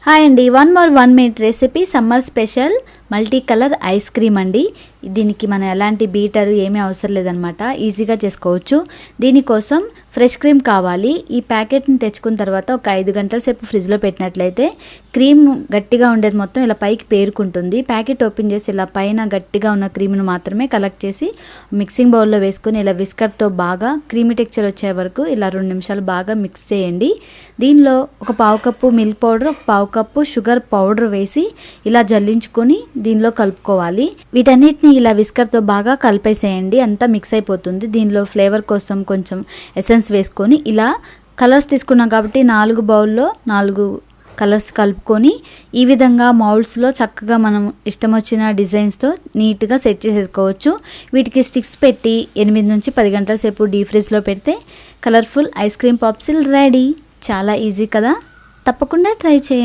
Hi అండి, 1 minute recipe summer special multi colour ice cream అండి. దీనికి మనం ఎలాంటి బీటర్ ఏమీ అవసరం లేదనమాట, ఈజీగా చేసుకోవచ్చు. దీనికోసం ఫ్రెష్ క్రీమ్ కావాలి. ఈ ప్యాకెట్ని తెచ్చుకున్న తర్వాత ఒక 5 గంటల సేపు ఫ్రిడ్జ్లో పెట్టినట్లయితే క్రీమ్ గట్టిగా ఉండేది మొత్తం ఇలా పైకి పేరుకుంటుంది. ప్యాకెట్ ఓపెన్ చేసి ఇలా పైన గట్టిగా ఉన్న క్రీమ్ను మాత్రమే కలెక్ట్ చేసి మిక్సింగ్ బౌల్లో వేసుకొని ఇలా విస్కర్తో బాగా క్రీమీ టెక్చర్ వచ్చే వరకు ఇలా 2 నిమిషాలు బాగా మిక్స్ చేయండి. దీనిలో ఒక 1/2 కప్పు మిల్క్ పౌడర్, ఒక 1/2 కప్పు షుగర్ పౌడర్ వేసి ఇలా జల్లించుకొని దీనిలో కలుపుకోవాలి. వీటన్నిటిని ఇలా విస్కర్తో బాగా కలిపేసేయండి, అంతా మిక్స్ అయిపోతుంది. దీనిలో ఫ్లేవర్ కోసం కొంచెం ఎసెన్స్ వేసుకొని ఇలా కలర్స్ తీసుకున్నాం కాబట్టి 4 బౌల్లో 4 కలర్స్ కలుపుకొని ఈ విధంగా మౌల్డ్స్లో చక్కగా మనం ఇష్టం వచ్చిన డిజైన్స్తో నీట్గా సెట్ చేసేసుకోవచ్చు. వీటికి స్టిక్స్ పెట్టి 8 నుంచి 10 గంటల సేపు డీప్ ఫ్రిడ్జ్లో పెడితే కలర్ఫుల్ ఐస్ క్రీమ్ పాప్సిల్ రెడీ. చాలా ఈజీ కదా, తప్పకుండా ట్రై చేయండి.